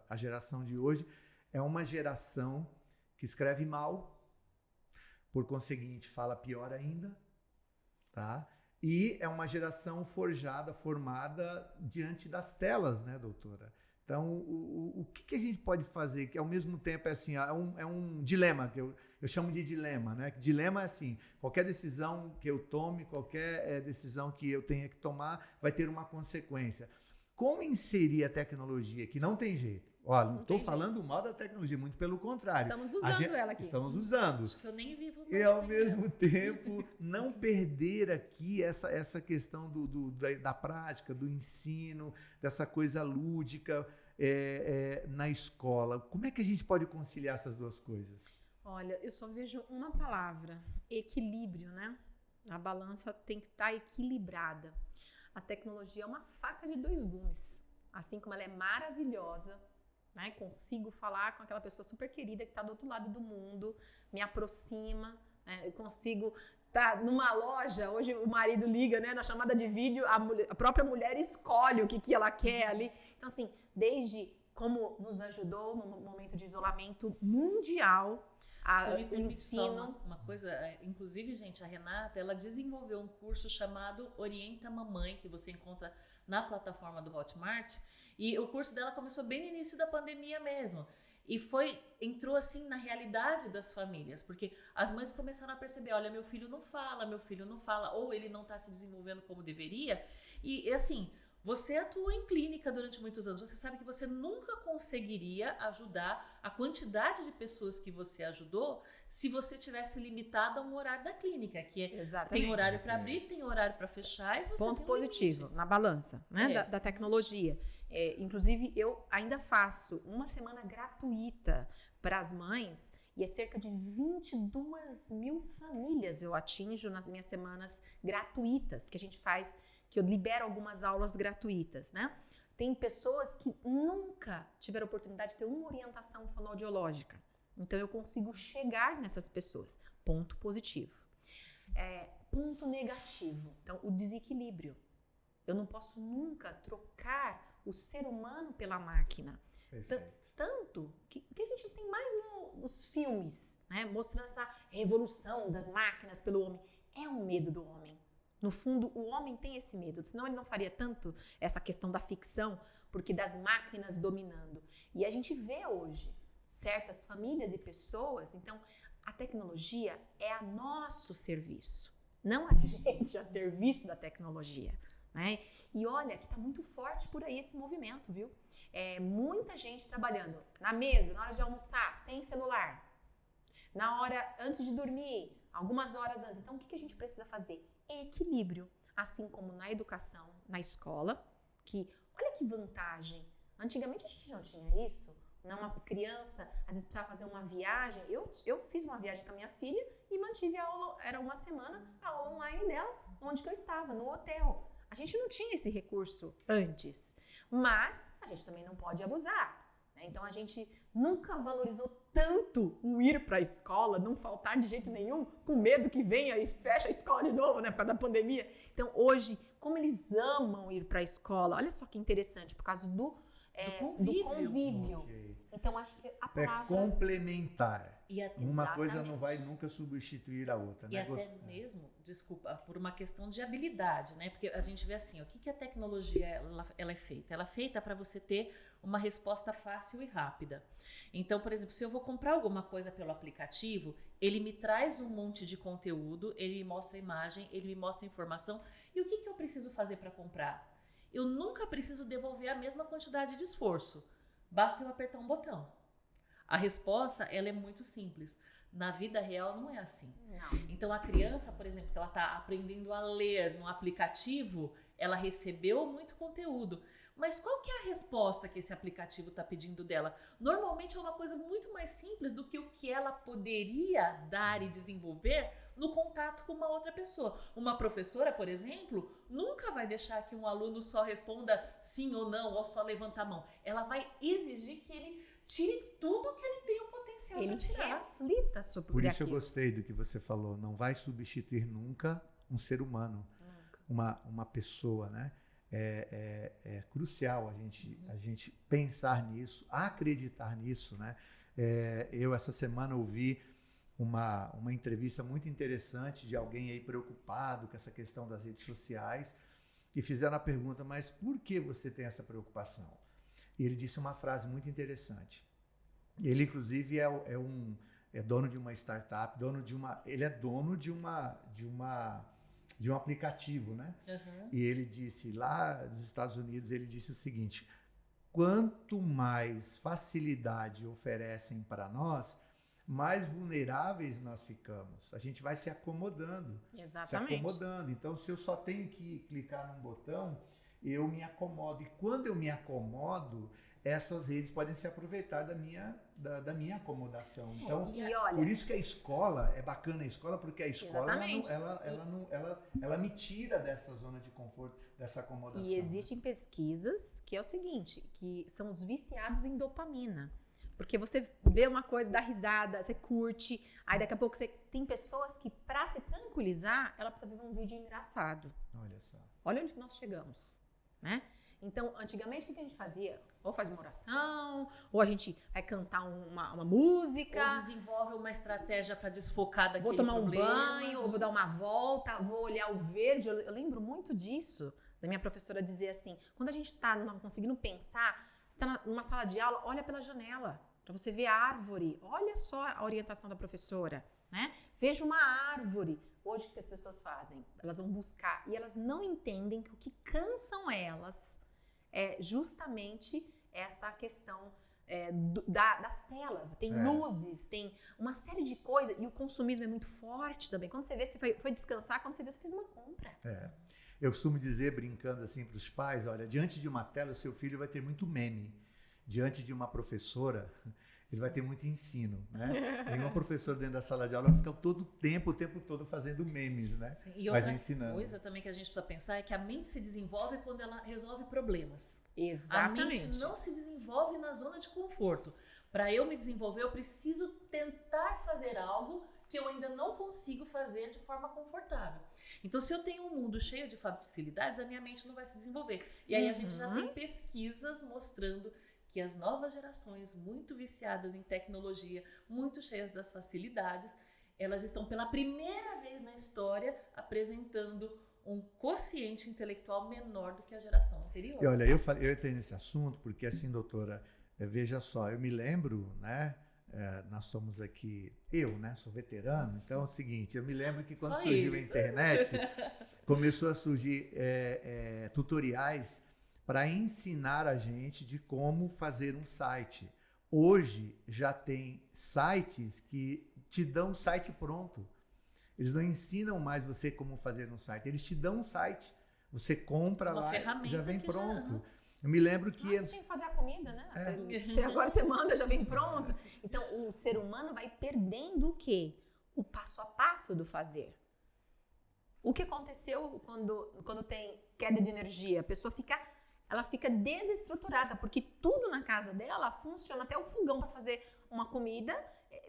a geração de hoje, é uma geração que escreve mal, por conseguinte, fala pior ainda, tá? E é uma geração formada diante das telas, né, doutora? Então, o que a gente pode fazer? Que ao mesmo tempo é um dilema, que eu chamo de dilema, né? Dilema é assim, qualquer decisão que eu tome, qualquer decisão que eu tenha que tomar, vai ter uma consequência. Como inserir a tecnologia, que não tem jeito? Olha, não estou falando mal da tecnologia, muito pelo contrário. Estamos usando ela aqui. Estamos usando. Acho que eu nem vivo mais. E ao mesmo tempo, não perder aqui essa questão da prática, do ensino, dessa coisa lúdica na escola. Como é que a gente pode conciliar essas duas coisas? Olha, eu só vejo uma palavra, equilíbrio, né? A balança tem que estar equilibrada. A tecnologia é uma faca de dois gumes. Assim como ela é maravilhosa, né? Consigo falar com aquela pessoa super querida que está do outro lado do mundo, me aproxima, né? Eu consigo estar numa loja, hoje o marido liga, né? Na chamada de vídeo, a própria mulher escolhe o que ela quer ali. Então, assim, desde como nos ajudou no momento de isolamento mundial, o ensino... Uma coisa, inclusive, gente, a Renata, ela desenvolveu um curso chamado Orienta Mamãe, que você encontra na plataforma do Hotmart, e o curso dela começou bem no início da pandemia mesmo, e entrou assim na realidade das famílias, porque as mães começaram a perceber, olha, meu filho não fala, ou ele não está se desenvolvendo como deveria, e assim... Você atuou em clínica durante muitos anos, você sabe que você nunca conseguiria ajudar a quantidade de pessoas que você ajudou se você tivesse limitado a um horário da clínica, que tem horário para abrir, tem horário para fechar e você ponto tem positivo limite. Na balança, né, da tecnologia. Inclusive, eu ainda faço uma semana gratuita para as mães e é cerca de 22 mil famílias eu atinjo nas minhas semanas gratuitas que a gente faz, que eu libero algumas aulas gratuitas, né? Tem pessoas que nunca tiveram oportunidade de ter uma orientação fonoaudiológica. Então, eu consigo chegar nessas pessoas. Ponto positivo. Ponto negativo. Então, o desequilíbrio. Eu não posso nunca trocar o ser humano pela máquina. Tanto que a gente tem mais nos filmes, né? Mostrando essa revolução das máquinas pelo homem. É um medo do homem. No fundo, o homem tem esse medo, senão ele não faria tanto essa questão da ficção, porque das máquinas dominando. E a gente vê hoje certas famílias e pessoas, então a tecnologia é a nosso serviço, não a gente a serviço da tecnologia, né? E olha que está muito forte por aí esse movimento, viu? Muita gente trabalhando na mesa, na hora de almoçar, sem celular, na hora antes de dormir, algumas horas antes. Então, o que a gente precisa fazer? Equilíbrio, assim como na educação, na escola, que olha que vantagem. Antigamente a gente não tinha isso. Uma criança, às vezes precisava fazer uma viagem. Eu fiz uma viagem com a minha filha e mantive a aula, era uma semana, a aula online dela, onde que eu estava, no hotel. A gente não tinha esse recurso antes, mas a gente também não pode abusar, né? Então a gente nunca valorizou tanto o ir para a escola, não faltar de jeito nenhum, com medo que venha e feche a escola de novo, né, por causa da pandemia. Então hoje, como eles amam ir para a escola, olha só que interessante, por causa do convívio. Okay. Então, acho que a palavra... É complementar. Exatamente. Uma coisa não vai nunca substituir a outra. E né? Até mesmo, desculpa, por uma questão de habilidade, né? Porque a gente vê assim, o que a tecnologia ela é feita? Ela é feita para você ter uma resposta fácil e rápida. Então, por exemplo, se eu vou comprar alguma coisa pelo aplicativo, ele me traz um monte de conteúdo, ele me mostra a imagem, ele me mostra a informação. E o que eu preciso fazer para comprar? Eu nunca preciso devolver a mesma quantidade de esforço. Basta eu apertar um botão. A resposta, ela é muito simples. Na vida real, não é assim. Não. Então, a criança, por exemplo, que ela está aprendendo a ler no aplicativo, ela recebeu muito conteúdo. Mas qual que é a resposta que esse aplicativo está pedindo dela? Normalmente é uma coisa muito mais simples do que o que ela poderia dar e desenvolver no contato com uma outra pessoa. Uma professora, por exemplo, nunca vai deixar que um aluno só responda sim ou não, ou só levanta a mão. Ela vai exigir que ele tire tudo que ele tem o potencial para tirar. Ele reflita sobre Por isso eu gostei do que você falou. Não vai substituir nunca um ser humano, uma pessoa, né? É crucial a gente pensar nisso, acreditar nisso, né? Eu essa semana ouvi uma entrevista muito interessante de alguém aí preocupado com essa questão das redes sociais e fizeram a pergunta, mas por que você tem essa preocupação? E ele disse uma frase muito interessante. Ele, inclusive, é dono de uma startup, ele é dono de um aplicativo, né? Uhum. E ele disse, lá nos Estados Unidos, ele disse o seguinte, quanto mais facilidade oferecem para nós, mais vulneráveis nós ficamos. A gente vai se acomodando. Exatamente. Se acomodando. Então, se eu só tenho que clicar num botão, eu me acomodo. E quando eu me acomodo, essas redes podem se aproveitar da minha acomodação. Então, por isso que a escola, é bacana a escola, porque a escola ela me tira dessa zona de conforto, dessa acomodação. E existem pesquisas que é o seguinte, que são os viciados em dopamina. Porque você vê uma coisa, dá risada, você curte, aí daqui a pouco você tem pessoas que, para se tranquilizar, ela precisa ver um vídeo engraçado. Olha só. Olha onde nós chegamos, né? Então, antigamente, o que a gente fazia? Ou faz uma oração, ou a gente vai cantar uma música. Ou desenvolve uma estratégia para desfocar daquele problema. Vou tomar problema. um banho, ou vou dar uma volta, vou olhar o verde. Eu lembro muito disso, da minha professora dizer assim, quando a gente está não conseguindo pensar, você está numa sala de aula, olha pela janela, para você ver a árvore. Olha só a orientação da professora, né? Veja uma árvore. Hoje, o que as pessoas fazem? Elas vão buscar e elas não entendem que o que cansam elas é justamente essa questão das telas. Tem luzes, tem uma série de coisas e o consumismo é muito forte também. Quando você vê, você foi descansar, quando você vê, você fez uma compra. Eu costumo dizer, brincando assim para os pais, olha, diante de uma tela, seu filho vai ter muito meme. Diante de uma professora, ele vai ter muito ensino, né? Tem uma professora dentro da sala de aula que fica o tempo todo fazendo memes, né? Sim, e outra coisa também que a gente precisa pensar é que a mente se desenvolve quando ela resolve problemas. Exatamente. A mente não se desenvolve na zona de conforto. Para eu me desenvolver, eu preciso tentar fazer algo que eu ainda não consigo fazer de forma confortável. Então, se eu tenho um mundo cheio de facilidades, a minha mente não vai se desenvolver. E aí a gente já tem pesquisas mostrando que as novas gerações, muito viciadas em tecnologia, muito cheias das facilidades, elas estão pela primeira vez na história apresentando um quociente intelectual menor do que a geração anterior. E olha, eu entrei nesse assunto porque assim, doutora, veja só, eu me lembro, né, nós somos aqui, né, sou veterano, então é o seguinte, eu me lembro que quando Só surgiu a ele. internet, começou a surgir tutoriais para ensinar a gente de como fazer um site. Hoje já tem sites que te dão um site pronto. Eles não ensinam mais você como fazer um site, eles te dão um site. Você compra Uma lá, ferramenta já vem que pronto. Eu me lembro que... Você tinha que fazer a comida, né? Agora você manda, já vem pronta. Então, o ser humano vai perdendo o quê? O passo a passo do fazer. O que aconteceu quando tem queda de energia? A pessoa fica desestruturada, porque tudo na casa dela funciona, até o fogão para fazer uma comida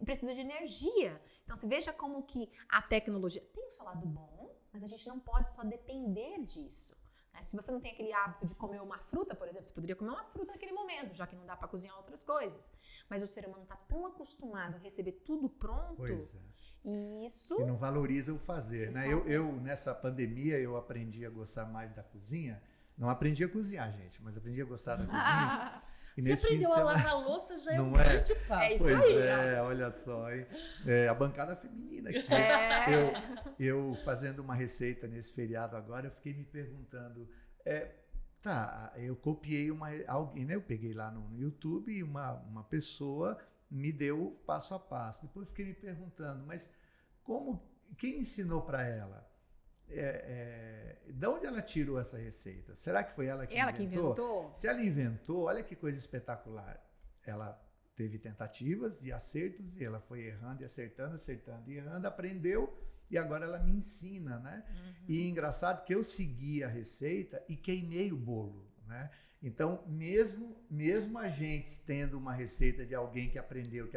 precisa de energia. Então, você veja como que a tecnologia tem o seu lado bom, mas a gente não pode só depender disso. Se você não tem aquele hábito de comer uma fruta, por exemplo, você poderia comer uma fruta naquele momento, já que não dá para cozinhar outras coisas. Mas o ser humano está tão acostumado a receber tudo pronto, Pois é. e isso... E não valoriza o fazer, né? Eu, nessa pandemia, eu aprendi a gostar mais da cozinha. Não aprendi a cozinhar, gente, mas aprendi a gostar da cozinha. E Você nesse fim de aprendeu a semana- lavar a louça, já é um Não é? grande passo. É isso Pois aí, olha só, hein? A bancada feminina aqui. Eu fazendo uma receita nesse feriado agora, eu fiquei me perguntando, eu copiei alguém, né? Eu peguei lá no YouTube e uma pessoa me deu o passo a passo. Depois eu fiquei me perguntando, mas quem ensinou para ela? De onde ela tirou essa receita? Será que foi ela que inventou? Se ela inventou, olha que coisa espetacular. Ela teve tentativas e acertos e ela foi errando e acertando e errando, aprendeu e agora ela me ensina, né? E engraçado que eu segui a receita e queimei o bolo, né? Então, mesmo a gente tendo uma receita de alguém que aprendeu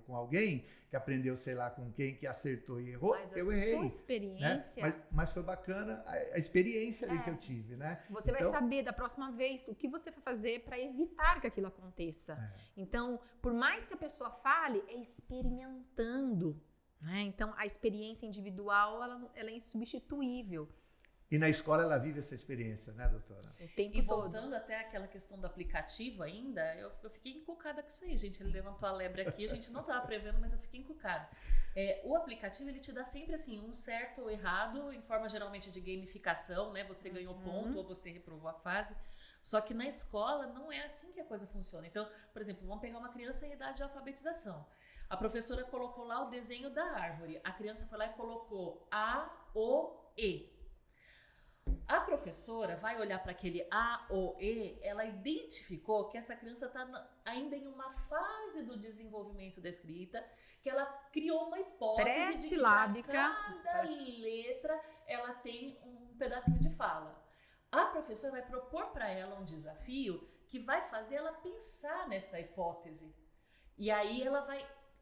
com alguém, que aprendeu sei lá com quem, que acertou e errou, Mas eu errei. sua experiência... Né? Mas foi bacana a experiência ali que eu tive, né? Você vai saber da próxima vez o que você vai fazer para evitar que aquilo aconteça. Então, por mais que a pessoa fale, é experimentando, né? Então, a experiência individual, ela é insubstituível. E na escola ela vive essa experiência, né, doutora? O tempo E todo. voltando até aquela questão do aplicativo ainda, eu fiquei encucada com isso aí, gente. Ele levantou a lebre aqui, a gente não estava prevendo, mas eu fiquei encucada. O aplicativo, ele te dá sempre assim, um certo ou errado, em forma geralmente de gamificação, né? Você ganhou ponto ou você reprovou a fase. Só que na escola não é assim que a coisa funciona. Então, por exemplo, vamos pegar uma criança em idade de alfabetização. A professora colocou lá o desenho da árvore. A criança foi lá e colocou A, O, E. A professora vai olhar para aquele A, O, E, ela identificou que essa criança está ainda em uma fase do desenvolvimento da escrita, que ela criou uma hipótese de que cada letra ela tem um pedacinho de fala. A professora vai propor para ela um desafio que vai fazer ela pensar nessa hipótese. E aí ela vai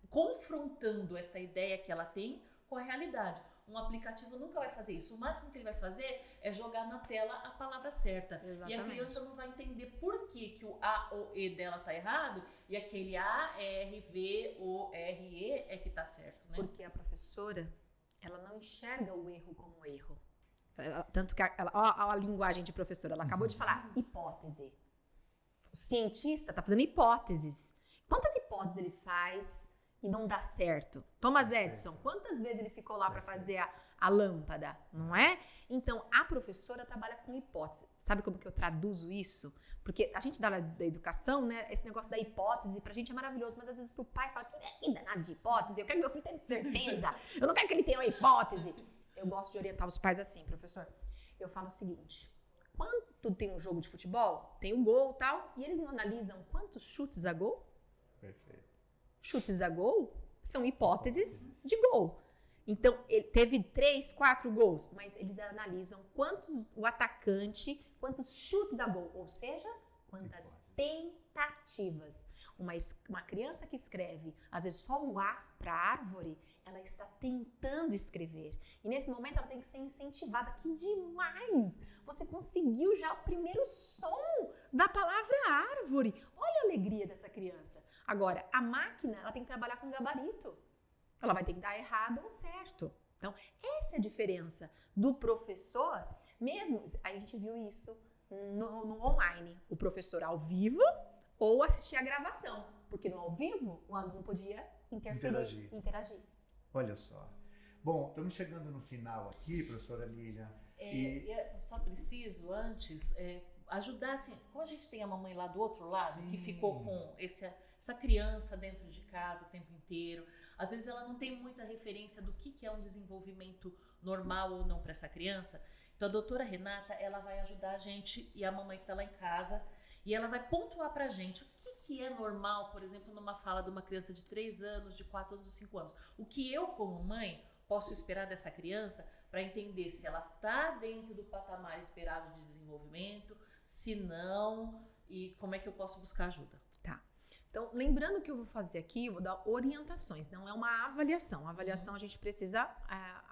confrontando essa ideia que ela tem com a realidade. Um aplicativo nunca vai fazer isso. O máximo que ele vai fazer é jogar na tela a palavra certa. Exatamente. E a criança não vai entender por que o A, O, E dela tá errado e aquele A, R, V, O, R, E é que tá certo, né? Porque a professora, ela não enxerga o erro como erro. Tanto que a linguagem de professora, ela acabou de falar hipótese. O cientista tá fazendo hipóteses. Quantas hipóteses ele faz e não dá certo? Thomas Edison, quantas vezes ele ficou lá para fazer a lâmpada, não é? Então, a professora trabalha com hipótese. Sabe como que eu traduzo isso? Porque a gente da educação, né? Esse negócio da hipótese pra gente é maravilhoso, mas às vezes pro pai fala, que danado de hipótese, eu quero que meu filho tenha certeza, eu não quero que ele tenha uma hipótese. Eu gosto de orientar os pais assim, professor. Eu falo o seguinte, quando tem um jogo de futebol, tem o gol e tal, e eles não analisam quantos chutes a gol? Perfeito. Chutes a gol são hipóteses de gol. Então, ele teve 3, 4 gols, mas eles analisam quantos chutes a gol, ou seja, quantas tentativas. Uma criança que escreve, às vezes só o A para árvore, ela está tentando escrever. E nesse momento ela tem que ser incentivada. Que demais! Você conseguiu já o primeiro som da palavra árvore. Olha a alegria dessa criança. Agora, a máquina, ela tem que trabalhar com gabarito. Ela vai ter que dar errado ou certo. Então, essa é a diferença do professor. Mesmo, a gente viu isso no online. O professor ao vivo ou assistir a gravação. porque no ao vivo o aluno podia interagir. Olha só. Bom, estamos chegando no final aqui, professora Lilian. Eu só preciso, antes, ajudar, assim, como a gente tem a mamãe lá do outro lado, Sim. que ficou com essa criança dentro de casa o tempo inteiro, às vezes ela não tem muita referência do que é um desenvolvimento normal ou não para essa criança. Então a doutora Renata, ela vai ajudar a gente e a mamãe que está lá em casa, e ela vai pontuar pra gente o que é normal, por exemplo, numa fala de uma criança de 3 anos, de 4 anos, de 5 anos. O que eu, como mãe, posso esperar dessa criança para entender se ela está dentro do patamar esperado de desenvolvimento, se não, e como é que eu posso buscar ajuda. Tá. Então, lembrando que eu vou fazer aqui, eu vou dar orientações, não é uma avaliação. A avaliação a gente precisa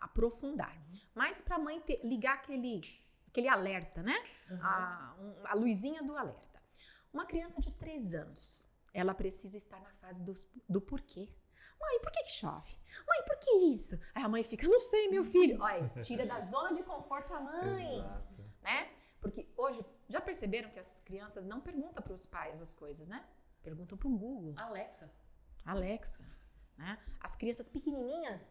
aprofundar. Mas para a mãe ligar aquele alerta, né? A luzinha do alerta. Uma criança de 3 anos, ela precisa estar na fase do porquê. Mãe, por que chove? Mãe, por que isso? Aí a mãe fica, não sei, meu filho. Olha, tira da zona de conforto a mãe. Exato. Né? Porque hoje, já perceberam que as crianças não perguntam para os pais as coisas, né? Perguntam para o Google. Alexa. Né? As crianças pequenininhas,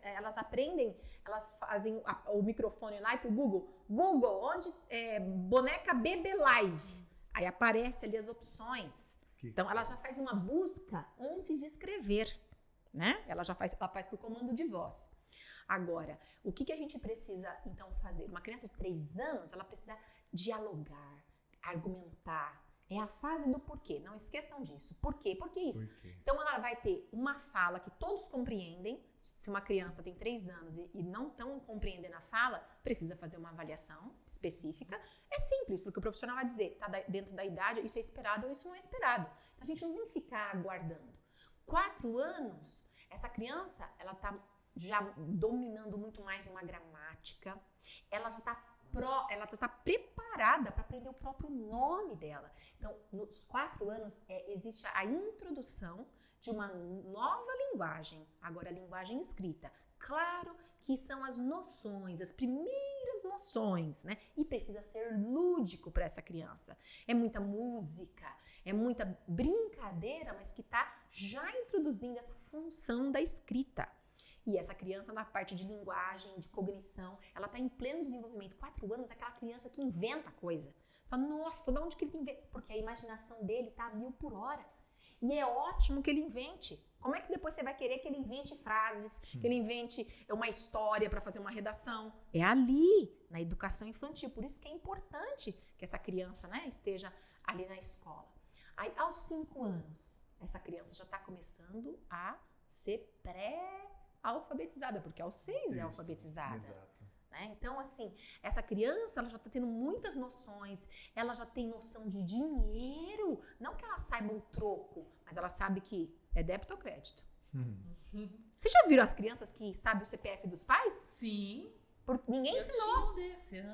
elas aprendem, elas fazem o microfone lá e pro Google. Google, onde boneca bebê live. Aí aparece ali as opções. Então, ela já faz uma busca antes de escrever, né? Ela faz por comando de voz. Agora, o que a gente precisa, então, fazer? Uma criança de 3 anos, ela precisa dialogar, argumentar. É a fase do porquê. Não esqueçam disso. Por quê? Por que isso? Então, ela vai ter uma fala que todos compreendem. Se uma criança tem 3 anos e não estão compreendendo a fala, precisa fazer uma avaliação específica. É simples, porque o profissional vai dizer, tá dentro da idade, isso é esperado ou isso não é esperado. Então, a gente não tem que ficar aguardando. 4 anos, essa criança, ela tá já dominando muito mais uma gramática. Ela já está preparada para aprender o próprio nome dela. Então, nos 4 anos, existe a introdução de uma nova linguagem, agora a linguagem escrita. Claro que são as noções, as primeiras noções, né? E precisa ser lúdico para essa criança. É muita música, é muita brincadeira, mas que está já introduzindo essa função da escrita. E essa criança, na parte de linguagem, de cognição, ela está em pleno desenvolvimento. 4 anos é aquela criança que inventa coisa. Fala, nossa, de onde que ele inventa? Porque a imaginação dele está a 1000 por hora. E é ótimo que ele invente. Como é que depois você vai querer que ele invente frases, que ele invente uma história para fazer uma redação? É ali, na educação infantil. Por isso que é importante que essa criança, né, esteja ali na escola. Aí, aos 5 anos, essa criança já está começando a ser alfabetizada, porque aos 6 é alfabetizada. Exato. Né? Então, assim, essa criança, ela já está tendo muitas noções, ela já tem noção de dinheiro, não que ela saiba o troco, mas ela sabe que é débito ou crédito. Vocês já viram as crianças que sabem o CPF dos pais? Sim. Ninguém ensinou,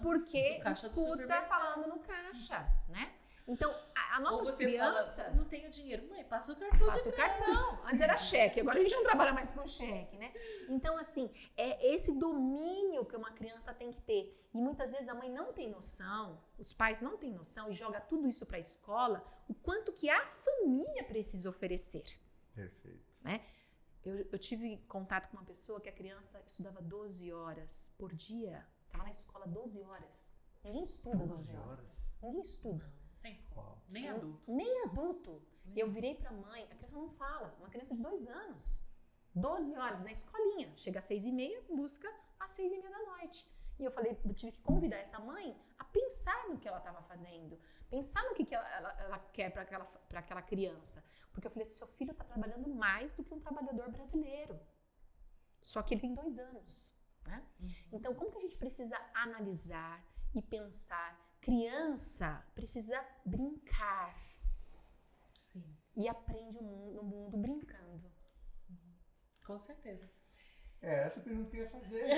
porque escuta falando no caixa, né? Então, as nossas crianças... Fala, não tenho dinheiro. Mãe, passa o cartão. Passa o cartão. Antes era cheque, agora a gente não trabalha mais com cheque, né? Então, assim, é esse domínio que uma criança tem que ter. E muitas vezes a mãe não tem noção, os pais não têm noção e joga tudo isso para a escola, o quanto que a família precisa oferecer. Perfeito. Né? Eu tive contato com uma pessoa que a criança estudava 12 horas por dia. Estava na escola 12 horas. Ninguém estuda 12 horas. Ninguém estuda. Nem adulto. Nem adulto. Eu virei pra mãe, a criança não fala, uma criança de 2 anos. 12 horas na escolinha, chega às 6h30, busca às 6h30 da noite. E eu tive que convidar essa mãe a pensar no que ela estava fazendo, pensar no que ela quer para aquela criança. Porque eu falei assim, seu filho está trabalhando mais do que um trabalhador brasileiro. Só que ele tem 2 anos. Né? Então, como que a gente precisa analisar e pensar? Criança precisa brincar. Sim. E aprende no mundo brincando. Com certeza. Essa pergunta que eu ia fazer.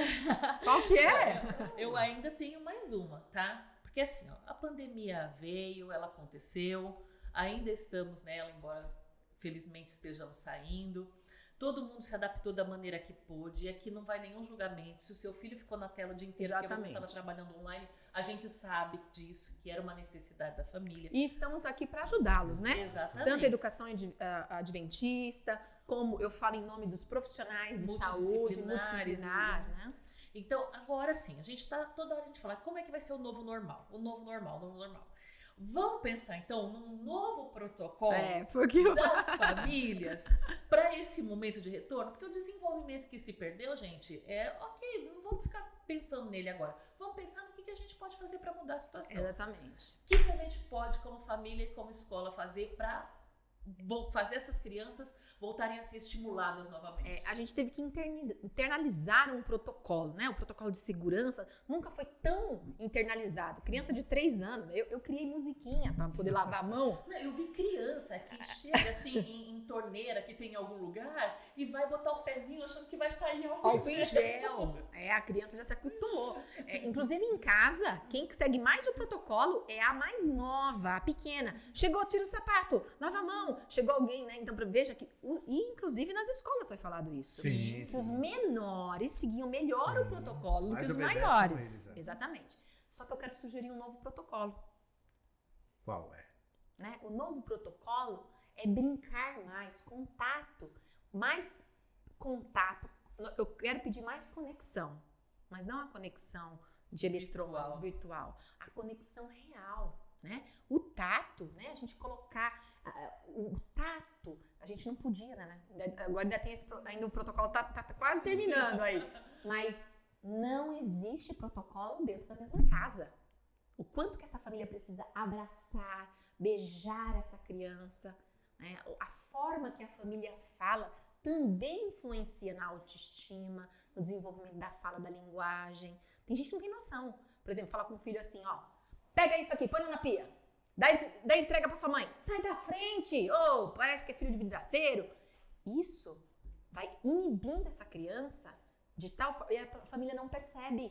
Qual que é? Eu ainda tenho mais uma, tá? Porque assim, ó, a pandemia veio, ela aconteceu, ainda estamos nela, embora felizmente estejamos saindo. Todo mundo se adaptou da maneira que pôde. E aqui não vai nenhum julgamento. Se o seu filho ficou na tela o dia inteiro porque você estava trabalhando online, a gente sabe disso, que era uma necessidade da família. E estamos aqui para ajudá-los, né? Exatamente. Tanto a educação adventista, como eu falo em nome dos profissionais de saúde, multidisciplinar, né? Então, agora sim, a gente tá toda hora a gente fala como é que vai ser o novo normal, o novo normal. Vamos pensar, então, num novo protocolo das famílias para esse momento de retorno, porque o desenvolvimento que se perdeu, gente, ok, não vamos ficar pensando nele agora. Vamos pensar no que a gente pode fazer para mudar a situação. Exatamente. O que a gente pode, como família e como escola, fazer para fazer essas crianças voltarem a ser estimuladas novamente? A gente teve que internalizar um protocolo, né? O protocolo de segurança nunca foi tão internalizado. Criança de 3 anos, eu criei musiquinha para poder lavar a mão. Não, eu vi criança que chega assim em torneira que tem em algum lugar e vai botar o pezinho achando que vai sair álcool em gel. A criança já se acostumou. Inclusive em casa, quem segue mais o protocolo é a mais nova, a pequena. Chegou, tira o sapato, lava a mão. Chegou alguém, né? Então veja que e inclusive nas escolas foi falado isso. Sim. Os menores seguiam melhor o protocolo do que os maiores. Exatamente. Só que eu quero sugerir um novo protocolo. Qual é? Né? O novo protocolo é brincar mais contato. Eu quero pedir mais conexão, mas não a conexão de eletrônico, virtual, a conexão real. Né? O tato, né? A gente colocar o tato, a gente não podia, né? Agora ainda tem ainda o protocolo tá quase terminando aí, mas não existe protocolo dentro da mesma casa. O quanto que essa família precisa abraçar, beijar essa criança, né? A forma que a família fala também influencia na autoestima, no desenvolvimento da fala, da linguagem. Tem gente que não tem noção. Por exemplo, falar com o filho assim, ó, pega isso aqui, põe na pia. Dá entrega pra sua mãe. Sai da frente. Parece que é filho de vidraceiro. Isso vai inibindo essa criança de tal forma. E a família não percebe.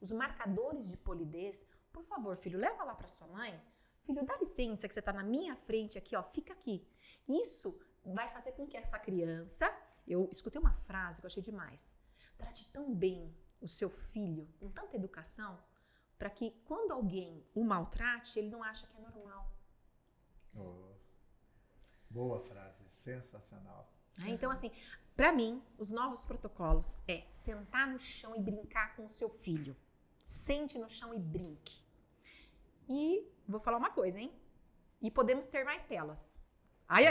Os marcadores de polidez. Por favor, filho, leva lá pra sua mãe. Filho, dá licença que você tá na minha frente aqui, ó. Fica aqui. Isso vai fazer com que essa criança... Eu escutei uma frase que eu achei demais. Trate tão bem o seu filho, com tanta educação, para que quando alguém o maltrate, ele não acha que é normal. Boa frase, sensacional. Então, assim, para mim, os novos protocolos é sentar no chão e brincar com o seu filho. Sente no chão e brinque. E vou falar uma coisa, hein? E podemos ter mais telas. Ai.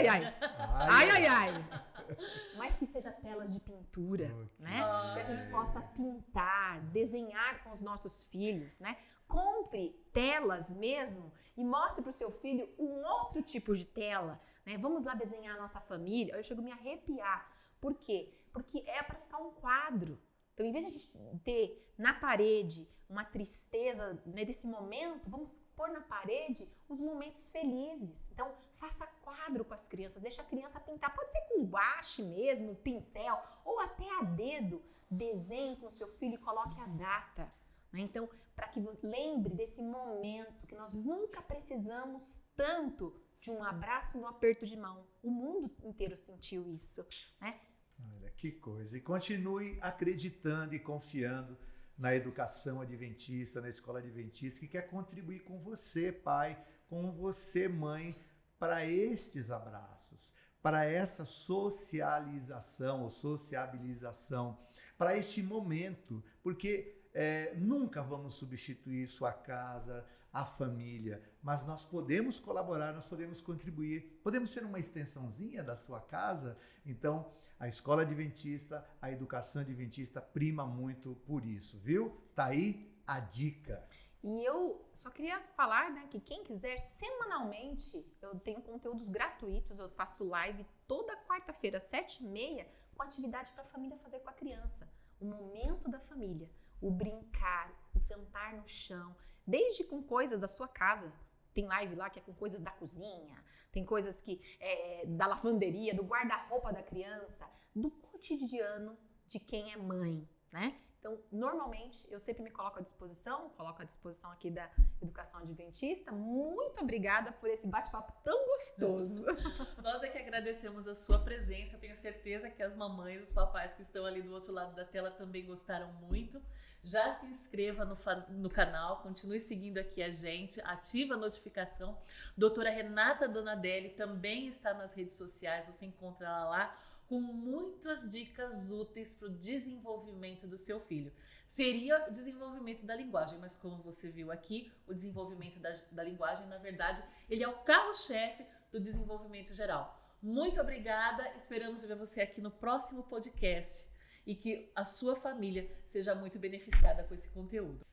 Mas que seja telas de pintura, né? Que a gente possa pintar, desenhar com os nossos filhos, né? Compre telas mesmo e mostre para o seu filho um outro tipo de tela, né? Vamos lá desenhar a nossa família. Eu chego a me arrepiar. Por quê? Porque é para ficar um quadro. Então, em vez de a gente ter na parede uma tristeza, né, desse momento, vamos pôr na parede os momentos felizes. Então, faça quadro com as crianças, deixa a criança pintar. Pode ser com guache mesmo, pincel, ou até a dedo. Desenhe com o seu filho e coloque a data. Né? Então, para que você lembre desse momento que nós nunca precisamos tanto de um abraço, um aperto de mão. O mundo inteiro sentiu isso, né? Olha, que coisa. E continue acreditando e confiando na educação adventista, na escola adventista, que quer contribuir com você, pai, com você, mãe, para estes abraços, para essa socialização ou sociabilização, para este momento, porque nunca vamos substituir sua casa, a família, mas nós podemos colaborar, nós podemos contribuir, podemos ser uma extensãozinha da sua casa. Então, a escola adventista, a educação adventista prima muito por isso, viu? Tá aí a dica. E eu só queria falar, né, que quem quiser, semanalmente, eu tenho conteúdos gratuitos, eu faço live toda quarta-feira, 7h30, com atividade para a família fazer com a criança. O momento da família, o brincar, o sentar no chão, desde com coisas da sua casa. Tem live lá que é com coisas da cozinha, tem coisas que da lavanderia, do guarda-roupa da criança, do cotidiano de quem é mãe. né? Então, normalmente, eu sempre me coloco à disposição aqui da Educação Adventista. Muito obrigada por esse bate-papo tão gostoso. Nós é que agradecemos a sua presença. Tenho certeza que as mamães, os papais que estão ali do outro lado da tela também gostaram muito. Já se inscreva no canal, continue seguindo aqui a gente, ativa a notificação. Doutora Renata Donadelli também está nas redes sociais, você encontra ela lá, com muitas dicas úteis para o desenvolvimento do seu filho. Seria o desenvolvimento da linguagem, mas como você viu aqui, o desenvolvimento da linguagem, na verdade, ele é o carro-chefe do desenvolvimento geral. Muito obrigada, esperamos ver você aqui no próximo podcast e que a sua família seja muito beneficiada com esse conteúdo.